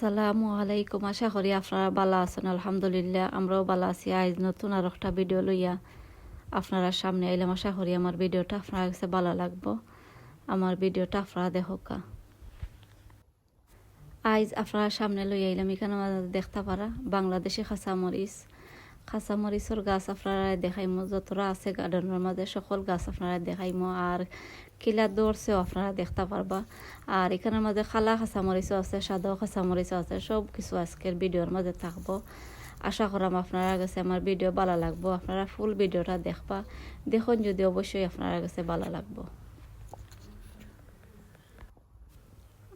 আসসালামু আলাইকুম। আশা করি আপনারা ভালো আছেন। আলহামদুলিল্লাহ আমরাও ভালো আছি। আজ নতুন আর একটা ভিডিও লইয়া আপনারা সামনে আইলাম। আশা করি আমার ভিডিওটা আপনার কাছে ভালো লাগবো। আমার ভিডিওটা আপনারা দেখোকা। আজ আপনারা সামনে লইয়া আইলাম এখানে দেখতে পারা বাংলাদেশি খাঁচামরিচের গাছ আপনারা দেখাইমো। যতটা আছে গার্ডেনের মাঝে সকল গাছ আপনারা দেখাইমো। আর কিলা দৌড়ছেও আপনারা দেখতে পারবা। আর এখানের মাঝে খালা খাঁচামরিচও আছে, সাদাও খাঁচামরিচও আছে। সব কিছু আজকের ভিডিওর মাঝে থাকবো। আশা করাম আপনারা কাছে আমার ভিডিও ভালো লাগবো। আপনারা ফুল ভিডিওটা দেখবা। দেখুন যদি অবশ্যই আপনারা কাছে ভালো লাগবো।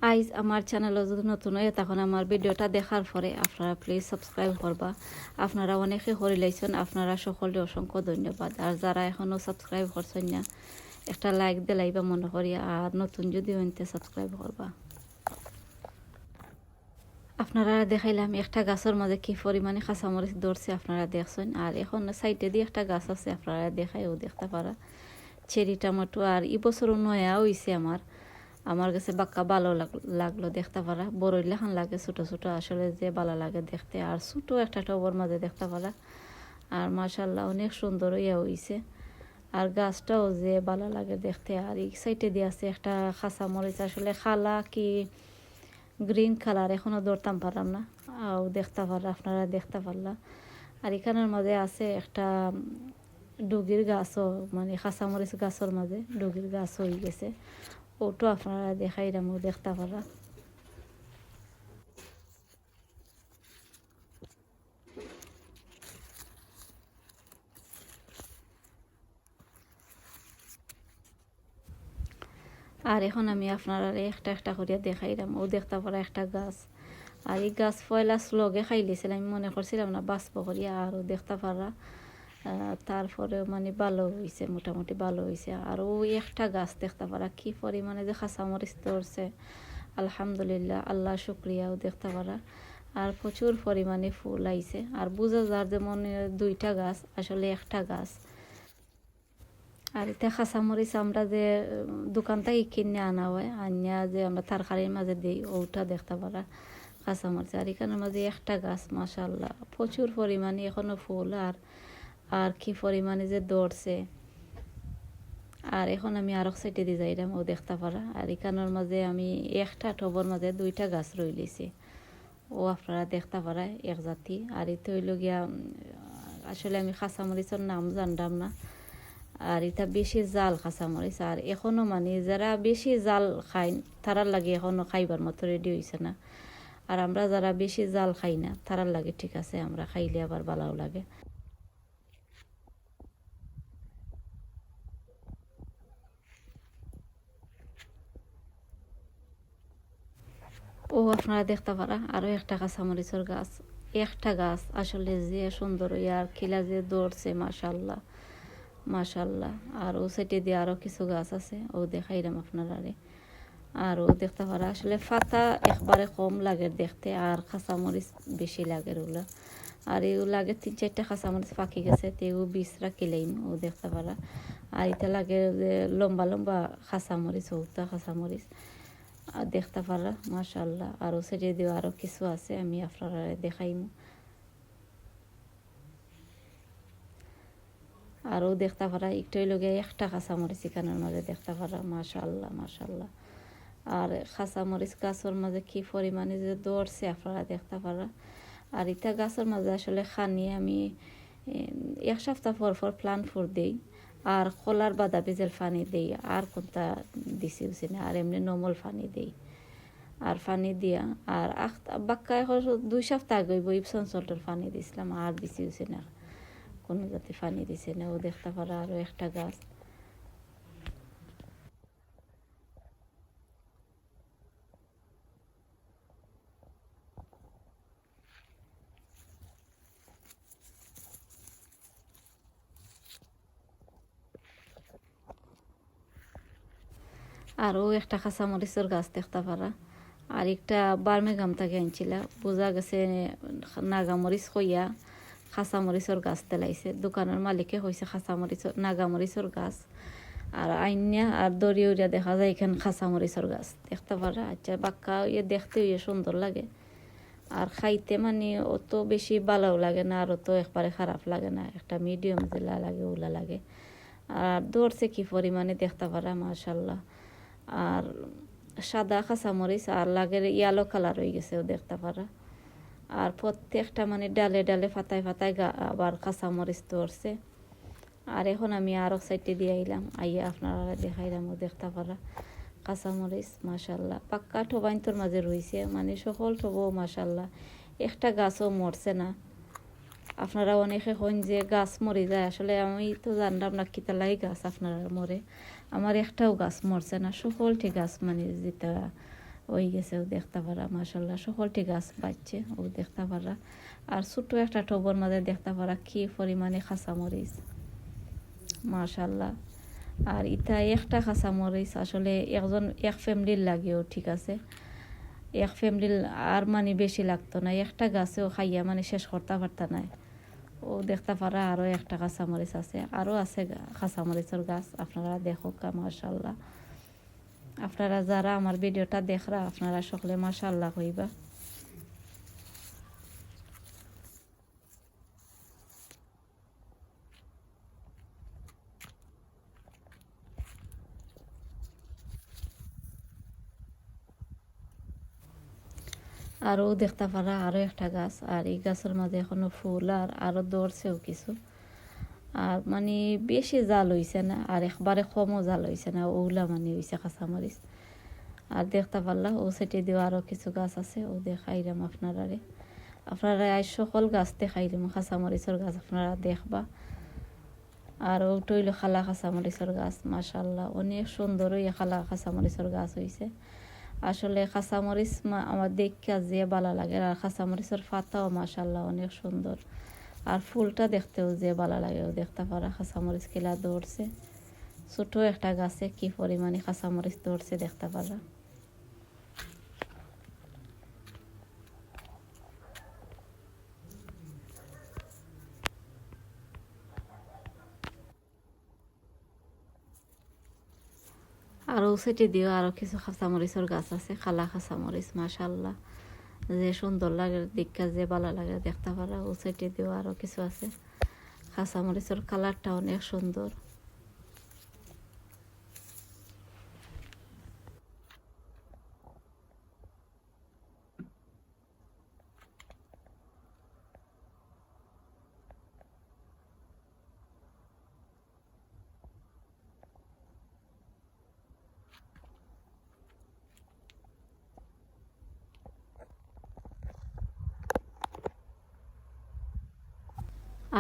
আইজ আমার চ্যানেলও যদি নতুন হয় তখন আমার ভিডিওটা দেখার পরে আপনারা প্লিজ সাবস্ক্রাইব করবা। আপনারা অনেকে করে লাইছেন, আপনারা সকলে অসংখ্য ধন্যবাদ। আর যারা এখনও সাবস্ক্রাইব করছেন না একটা লাইক দিলাইবা মনে করি। আর নতুন যদি হইতে সাবস্ক্রাইব করবা। আপনারা দেখাইলাম একটা গাছের মাঝে কি পরিমাণে কাঁচামরিচ ধরছে আপনারা দেখছেন। আর এখন সাইডে দিয়ে একটা গাছ আছে আপনারা দেখাইও দেখতে পারা চেরি টমেটো। আর এই বছর নয়া হয়েছে আমার কাছে বাক্কা ভালো লাগলো দেখতে পারা। বড় লেখান লাগে ছোট ছোট, আসলে যে ভালো লাগে দেখতে। আর ছোট একটা টবর মাঝে দেখতে পারা। আর মাশাল্লাহ অনেক সুন্দর ইয়ে হয়েছে। আর গাছটাও যে ভালো লাগে দেখতে। আর এই সাইডে দিয়ে আছে একটা কাঁচামরিচ, আসলে খালা কি গ্রিন কালার এখনো ধরতাম পারলাম না। দেখতে পারলা আপনারা দেখতে পারলা। আর এখানের মাঝে আছে একটা ডুগির গাছও, মানে কাঁচামরিচ গাছের মাঝে ডুগির গাছ হয়ে গেছে। ওটো আপনারা দেখাইলাম দেখতে পারা। আর এখন আমি আপনারা একটা একটা করিয়া দেখাইলাম দেখতে পারা একটা গাছ। আর এই গাছ পয়লা স্লগে খাইলেছিলাম, আমি মনে করছিলাম না বাঁচবো করিয়া। আরও দেখতে পারা তারপরে মানে ভালো হয়েছে, মোটামুটি ভালো হয়েছে। আর ওই একটা গাছ দেখতে পারা কি পরিমাণে যে কাঁচামরিচ ধরছে। আলহামদুলিল্লাহ, আল্লাহ শুক্রিয়াও দেখতে পারা। আর প্রচুর পরিমাণে ফুল আইছে। আর বোঝা যার যেমন দুইটা গাছ আসলে একটা গাছ। আর এটা কাঁচামরিচ আমরা যে দোকান থেকে কিনে আনা হয়, আনিয়া যে আমরা তরকারির মাঝে দিই ওটা দেখতে পারা কাঁচামরিচ। আর এখানের মাঝে একটা গাছ মাশাল্লাহ প্রচুর পরিমাণে এখনো ফুল। আর কি পরিমাণে যে দৌড়ছে। আর এখন আমি আরো সাইডে দিয়ে যাইলাম দেখতে পারা। আর এখানের মাঝে আমি একটা টবর মাঝে দুইটা গাছ রইলেছি আপনারা দেখতে পারা এক জাতি। আর এটা হইল গিয়া আসলে আমি কাঁচামরিচের নাম জানতাম না। আর এটা বেশি জাল কাঁচামরিচ। আর এখনো মানে যারা বেশি জাল খায় তারার লাগে এখনো খাইবার মতো রেডি হয়েছে না। আর আমরা যারা বেশি জাল খাই না তারার লাগে ঠিক আছে, আমরা খাইলে আবার ভালোও লাগে। আপনারা দেখতে পারা আরো একটা কাঁচামরিচের গাছ। একটা গাছ আসলে যে সুন্দর আর খিলা যে দৌড়ছে মাশাল্লাহ মাশাল্লাহ। আর ও সাইডে দিয়ে আরো কিছু গাছ আছে দেখাইলাম আপনারা। আর দেখতে পারা আসলে পাতা একবারে কম লাগে দেখতে, আর কাঁচামরিচ বেশি লাগে ওগুলা। আর এগুলো লাগে 3-4টা কাঁচামরিচ পাকি গেছে, তেও বীজ রাখিলাম দেখতে পারা। আর এটা লাগে যে লম্বা লম্বা কাঁচামরিচ ওটা কাঁচামরিচ আর দেখতে পারা মাশাল্লাহ। আরও সেটে দিয়ে আরও কিছু আছে আমি আপনারা দেখাইম। আরও দেখতে পারা একটু লগে একটা কাঁচামরিচ এখানের মাঝে দেখতে পারা মাশাল্লাহ মাশাল্লাহ। আর কাঁচামরিচ গাছের মাঝে কি পরিমাণে যে দৌড়ছে আপনারা দেখতে পারা। আর এটা গাছের মাঝে আসলে খানি আমি 1 সপ্তাহ পর পর প্লান্ট ফুড দিই। আর কলার বাদা বেজেল পানি দিই। আর কোনটা দিছি না, আর এমনি নর্মাল পানি দিই। আর পানি দিয়া আর বাক্কা এখন 2 সপ্তাহ আগে ইপসন সল্টের পানি দিছিলাম, আর দিছি না কোনো জাতি পানি দিছে না দেখতে পারা। আরও একটা গাছ। আরও একটা কাঁচামরিচের গাছ দেখতে পারা। আর একটা বার্মেগাম থেকে আনছিলা, বোঝা গেছে নাগামরিচ কইয়া কাঁচামরিচের গাছ তেলাইছে। দোকানের মালিকে হয়েছে নাগামরিচের গাছ। আর আইনিয়া আর দড়িয়ে দেখা যায় এখানে কাঁচামরিচের গাছ দেখতে পারা। আচ্ছা বাক্কা দেখতে সুন্দর লাগে। আর খাইতে মানে অত বেশি ভালোও লাগে না আর অত একবারে খারাপ লাগে না, একটা মিডিয়াম যেলা লাগে ওলা লাগে। আর ধরছে কি পরিমাণে দেখতে পারা মাশাল্লাহ। আর সাদা কাঁচামরিচ আর লাগের ইয়ালো কালার হয়ে গেছে দেখতে পারা। আর প্রত্যেকটা মানে ডালে ডালে পাতায় পাতায় আবার কাঁচামরিচ ধরছে। আর এখন আমি আরও সাইডে দিয়ে আইলাম, আইয়া আপনারা দেখাইলাম দেখতে পারা কাঁচামরিচ মাশাল্লাহ পাক্কা ঠোবাইন্তর মাঝে রয়েছে, মানে সকল ঠোবও মাশাল্লাহ, একটা গাছও মরছে না। আপনারা অনেকে কইন যে গাছ মরে যায়, আসলে আমি তো জানলাম না কিতালাই গাছ আপনারা মরে, আমার একটাও গাছ মরছে না, সকলটি গাছ মানে যেটা ওই গেছে ও দেখতে পারা মাশাল্লাহ, সকলটি গাছ বাজছে ও দেখতে পারা। আর ছোট্ট একটা টবর মাঝে দেখতে পারা কি পরিমাণে কাঁচামরিচ মাশাল্লাহ। আর ইটা একটা কাঁচামরিচ আসলে এক ফ্যামিলির লাগেও ঠিক আছে, এক ফ্যামিলির আর মানে বেশি লাগতো না, একটা গাছেও খাইয়া মানে শেষ করতে পারতা নাই। ও দেখতে পারা আরও একটা কাঁচামরিচ আছে, আরও আছে কাঁচামরিচের গাছ, আপনারা দেখো মাশাল্লাহ। আপনারা যারা আমার ভিডিওটা দেখরা আপনারা সকলে মাশাল্লাহ কইবা। আরও দেখতে পারা আরও একটা গাছ, আর এই গাছের মাঝে এখনো ফুল আর আরও ধরছেও কিছু। আর মানে বেশি জাল হইছে না আর একবারে কমও জাল হইছে না, ওগুলা মানে হইছে কাঁচামরিচ। আর দেখতে পারলা ও সাইডে দিয়েও আরও কিছু গাছ আছে, ও দেখাইলাম আপনারারে। আপনারা আজ সকল গাছ দেখাইলাম, কাঁচামরিচের গাছ আপনারা দেখবা। আর ওটা হইল খালা কাঁচামরিচের গাছ মাশাল্লাহ, অনেক সুন্দর ওই খালা কাঁচামরিচের গাছ হইছে। আসলে কাঁচামরিচ আমার দেখা যে ভালো লাগে, আর কাঁচামরিচের পাতাও মাশাল্লাহ অনেক সুন্দর, আর ফুলটা দেখতেও যে ভালো লাগে ও দেখতে পারা কাঁচামরিচ কিলা ধরছে। ছোট একটা গাছে কি পরিমাণে কাঁচামরিচ ধরছে দেখতে পারা। আরও সেটি দিয়েও আরও কিছু কাঁচামরিচের গাছ আছে, খালা কাঁচামরিচ মাশাল্লাহ, যে সুন্দর লাগে দেখা যে ভালো লাগে দেখতে পারা। ও সেটি দিয়েও আরও কিছু আছে, কাঁচামরিচের কালারটা অনেক সুন্দর।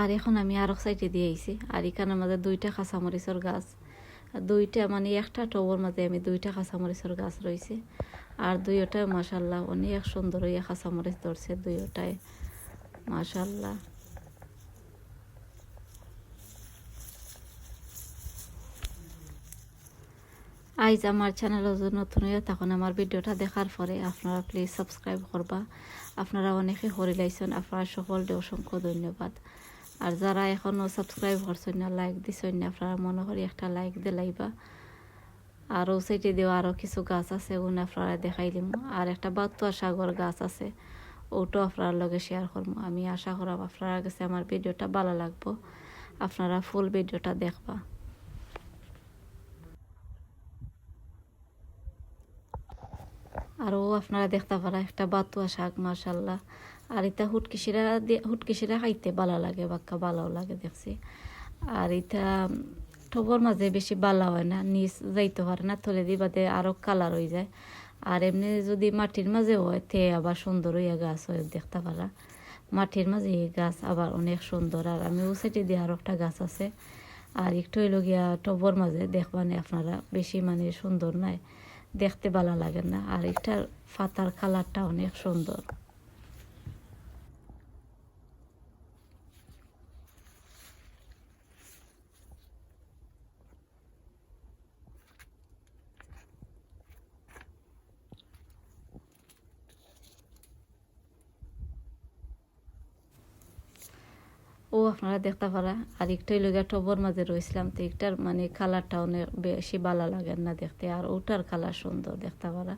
আর এখন আমি আরও সাইডে দিয়ে আইছি, আর এখানের মাঝে দুইটা কাঁচামরিচের গাছ, দুইটা মানে একটা টবের মাঝে আমি দুইটা কাঁচামরিচের গাছ রয়েছে। আর দুইটাই মাশাল্লাহ অনেক সুন্দর হইয়া কাঁচামরিচ ধরছে দুইটাই মাশাল্লাহ। আইজ আমার চ্যানেল নতুন হয়ে তখন আমার ভিডিওটা দেখার পরে আপনারা প্লিজ সাবস্ক্রাইব করবা। আপনারা অনেকে হরিলাইছেন, আপনারা সকলকে অসংখ্য ধন্যবাদ। আর যারা এখনও সাবস্ক্রাইব করছেন না, লাইক দিছেন না, আপনারা মনে করি একটা লাইক দিলাইবা। আরও সাইডে দেওয়া আরও কিছু গাছ আছে, ওগুলো আপনারা দেখাইলিম। আর একটা বাতুয়া সাগর গাছ আছে, ওটাও আপনার লগে শেয়ার করবো। আমি আশা করব আপনারা কাছে আমার ভিডিওটা ভালো লাগবো, আপনারা ফুল ভিডিওটা দেখবা। আরও আপনারা দেখতে পারা একটা বাতুয়া শাক মাশাল্লাহ। আর এটা হুটকিসিরা খাইতে ভালো লাগে, বাক্কা ভালোও লাগে দেখছি। আর এটা টবর মাঝে বেশি বালা হয় না, নিচ যাইতে পারে না, থলে দিবাতে আরও কালার হয়ে যায়। আর এমনি যদি মাটির মাঝে হয় তে আবার সুন্দর হইয়া গাছ হয় দেখতে পারা। মাটির মাঝে এই গাছ আবার অনেক সুন্দর। আর আমি ও সাইডে দিয়ে আরও একটা গাছ আছে, আর একটু হইল গিয়া টবর মাঝে দেখবানে আপনারা বেশি মানে সুন্দর নাই, দেখতে ভালো লাগে না। আর এটার পাতার কালারটা অনেক সুন্দর। ও আপনারা দেখতে পারা। আর একটাই লোক টবর মাঝে রয়েছিলাম, তো একটার মানে কালারটা অনেক বেশি ভালো লাগে না দেখতে, আর ওটার কালার সুন্দর দেখতে পারা।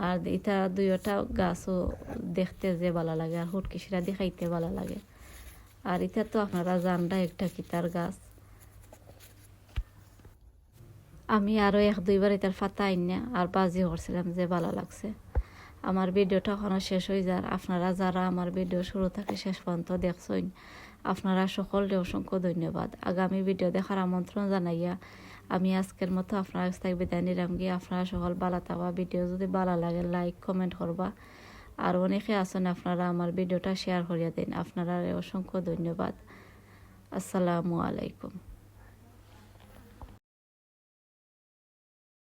আর এটা দুইটা গাছও দেখতে যে ভালো লাগে আর হুটকিসিরা দিয়ে খাইতে ভালো লাগে। আর এটা তো আপনারা জানরা একটা কিতার গাছ। আমি আরও 1-2 বার এটার পাতা আইনা আর বাজি করছিলাম যে ভালো লাগছে। আমার ভিডিওটা এখনও শেষ হয়ে যায়। আপনারা যারা আমার ভিডিও শুরু থেকে শেষ পর্যন্ত দেখছেন, আপনারা সকলকে অসংখ্য ধন্যবাদ। আগামী ভিডিও দেখার আমন্ত্রণ জানাইয়া আমি আজকের মতো আপনার কাছ থেকে বিদায় নিলাম গিয়ে। আপনারা সকল ভালো থাকবা। ভিডিও যদি ভালো লাগে লাইক কমেন্ট করবা। আর অনেকে আছেন আপনারা আমার ভিডিওটা শেয়ার করিয়া দিন। আপনারা অসংখ্য ধন্যবাদ। আসসালামু আলাইকুম।